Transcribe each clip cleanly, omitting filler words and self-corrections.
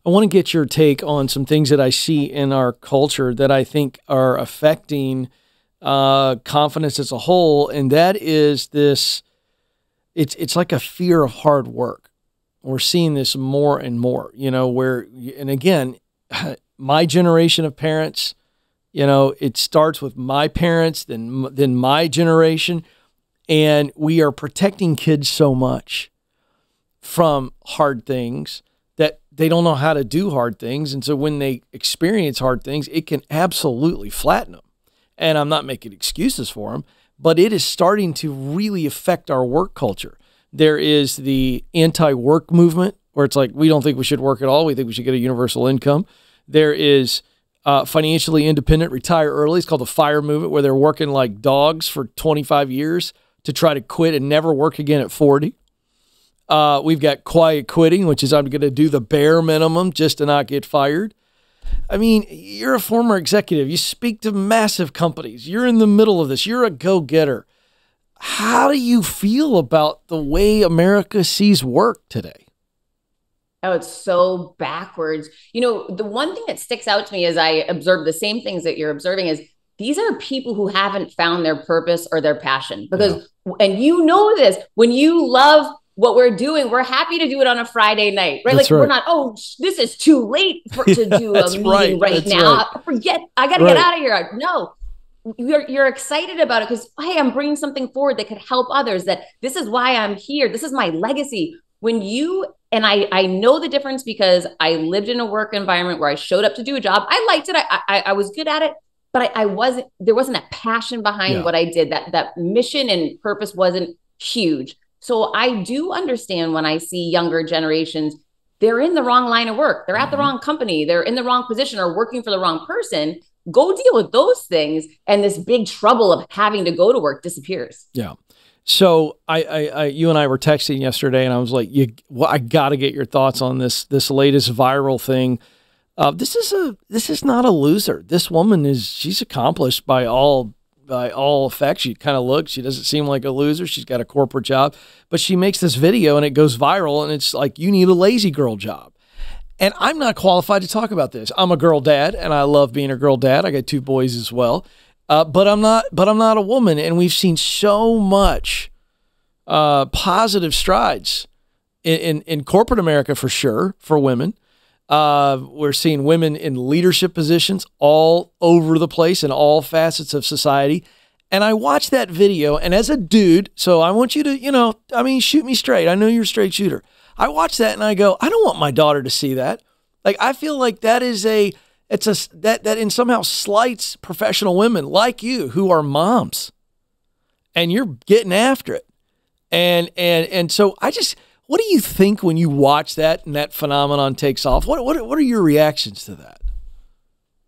I want to get your take on some things that I see in our culture that I think are affecting confidence as a whole, and that is this. It's like a fear of hard work. We're seeing this more and more, and again, my generation of parents, it starts with my parents, then my generation, and we are protecting kids so much from hard things that they don't know how to do hard things. And so when they experience hard things, it can absolutely flatten them. And I'm not making excuses for them, but it is starting to really affect our work culture. There is the anti-work movement where it's like, we don't think we should work at all. We think we should get a universal income. There is financially independent, retire early. It's called the FIRE movement, where they're working like dogs for 25 years to try to quit and never work again at 40. We've got quiet quitting, which is I'm going to do the bare minimum just to not get fired. I mean, you're a former executive. You speak to massive companies. You're in the middle of this. You're a go-getter. How do you feel about the way America sees work today? Oh, it's so backwards. The one thing that sticks out to me as I observe the same things that you're observing is these are people who haven't found their purpose or their passion. Because, and this, when you love what we're doing, we're happy to do it on a Friday night, right? That's like right. We're not, this is too late to do a meeting right now. Right. Forget, I got to get out of here. No, you're excited about it because, hey, I'm bringing something forward that could help others, that this is why I'm here. This is my legacy. And I know the difference because I lived in a work environment where I showed up to do a job. I liked it. I was good at it, but there wasn't a passion behind what I did. That mission and purpose wasn't huge. So I do understand when I see younger generations, they're in the wrong line of work. They're at the wrong company. They're in the wrong position or working for the wrong person. Go deal with those things. And this big trouble of having to go to work disappears. Yeah. So you and I were texting yesterday, and I was like, I got to get your thoughts on this latest viral thing. This is not a loser. This woman she's accomplished by all effects. She kind of looks, she doesn't seem like a loser. She's got a corporate job, but she makes this video and it goes viral, and it's like, you need a lazy girl job. And I'm not qualified to talk about this. I'm a girl dad, and I love being a girl dad. I got 2 boys as well. But I'm not a woman, and we've seen so much positive strides in corporate America for sure for women. We're seeing women in leadership positions all over the place in all facets of society. And I watched that video, and as a dude, so I want you to, shoot me straight. I know you're a straight shooter. I watched that and I go, I don't want my daughter to see that. Like, I feel like that is that in somehow slights professional women like you who are moms, and you're getting after it. And so what do you think when you watch that and that phenomenon takes off? What are your reactions to that?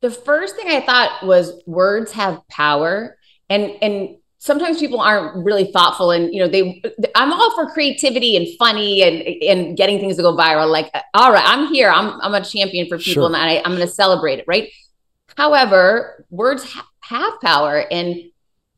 The first thing I thought was words have power, and sometimes people aren't really thoughtful, and I'm all for creativity and funny and getting things to go viral. Like, all right, I'm here. I'm a champion for people, sure, and I'm going to celebrate it, right? However, words have power, and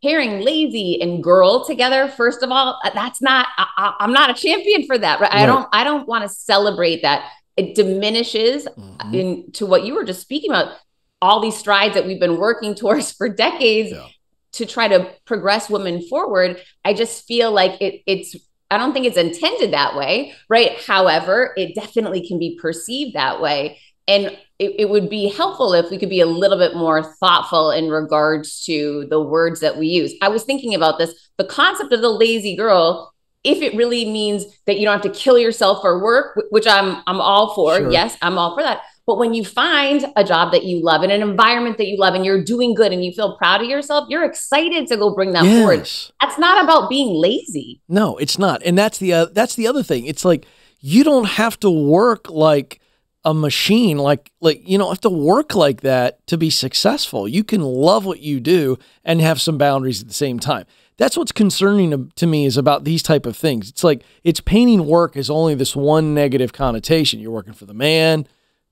pairing lazy and girl together, first of all, that's not. I'm not a champion for that, right? I don't want to celebrate that. It diminishes into what you were just speaking about, all these strides that we've been working towards for decades. Yeah. To try to progress women forward. I just feel like I don't think it's intended that way, right? However, it definitely can be perceived that way. And it would be helpful if we could be a little bit more thoughtful in regards to the words that we use. I was thinking about this, the concept of the lazy girl, if it really means that you don't have to kill yourself for work, which I'm all for. Sure. Yes, I'm all for that. But when you find a job that you love in an environment that you love and you're doing good and you feel proud of yourself, you're excited to go bring that forward. That's not about being lazy. No, it's not. And that's the other thing. It's like, you don't have to work like a machine, like you don't have to work like that to be successful. You can love what you do and have some boundaries at the same time. That's what's concerning to me is about these type of things. It's like, it's painting work as only this one negative connotation. You're working for the man.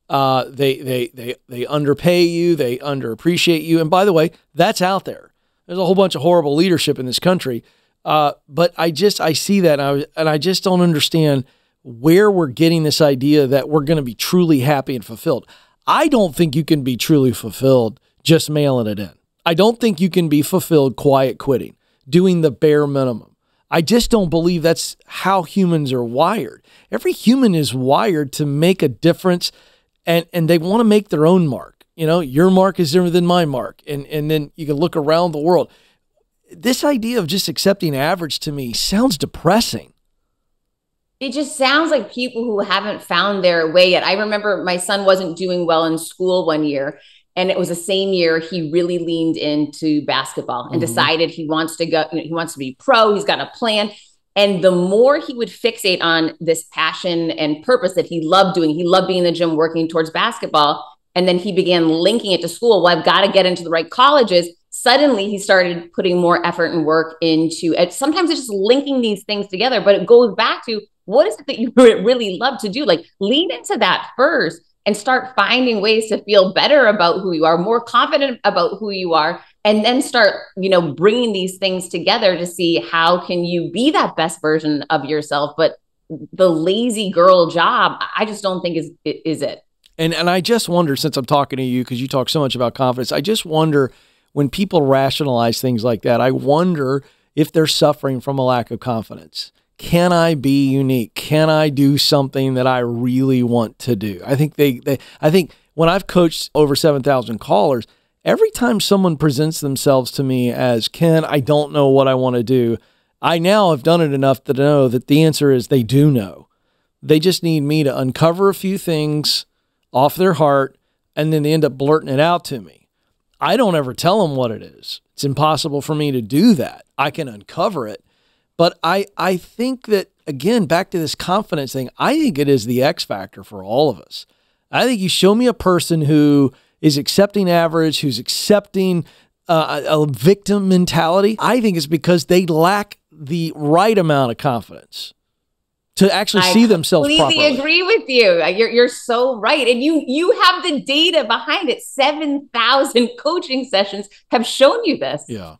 They underpay you, they underappreciate you. And by the way, that's out there. There's a whole bunch of horrible leadership in this country. But I see that, and I just don't understand where we're getting this idea that we're going to be truly happy and fulfilled. I don't think you can be truly fulfilled just mailing it in. I don't think you can be fulfilled quiet quitting, doing the bare minimum. I just don't believe that's how humans are wired. Every human is wired to make a difference, and they want to make their own mark. You know, your mark is different than my mark. And then you can look around the world. This idea of just accepting average to me sounds depressing. It just sounds like people who haven't found their way yet. I remember my son wasn't doing well in school one year, and it was the same year he really leaned into basketball and decided he wants to go, he wants to be pro. He's got a plan. And the more he would fixate on this passion and purpose that he loved doing, he loved being in the gym, working towards basketball. And then he began linking it to school. Well, I've got to get into the right colleges. Suddenly he started putting more effort and work into it. Sometimes it's just linking these things together, but it goes back to, what is it that you really love to do? Like, lean into that first and start finding ways to feel better about who you are, more confident about who you are, and then start, bringing these things together to see how can you be that best version of yourself. But the lazy girl job, I just don't think is it. And I just wonder, since I'm talking to you, because you talk so much about confidence, I just wonder, when people rationalize things like that, I wonder if they're suffering from a lack of confidence. Can I be unique? Can I do something that I really want to do? I think I think when I've coached over 7,000 callers, every time someone presents themselves to me as, Ken, I don't know what I want to do, I now have done it enough to know that the answer is they do know. They just need me to uncover a few things off their heart, and then they end up blurting it out to me. I don't ever tell them what it is. It's impossible for me to do that. I can uncover it. But I think that, again, back to this confidence thing, I think it is the X factor for all of us. I think you show me a person who is accepting average, who's accepting a victim mentality, I think it's because they lack the right amount of confidence to actually see themselves properly. I completely agree with you. You're so right. And you have the data behind it. 7,000 coaching sessions have shown you this. Yeah.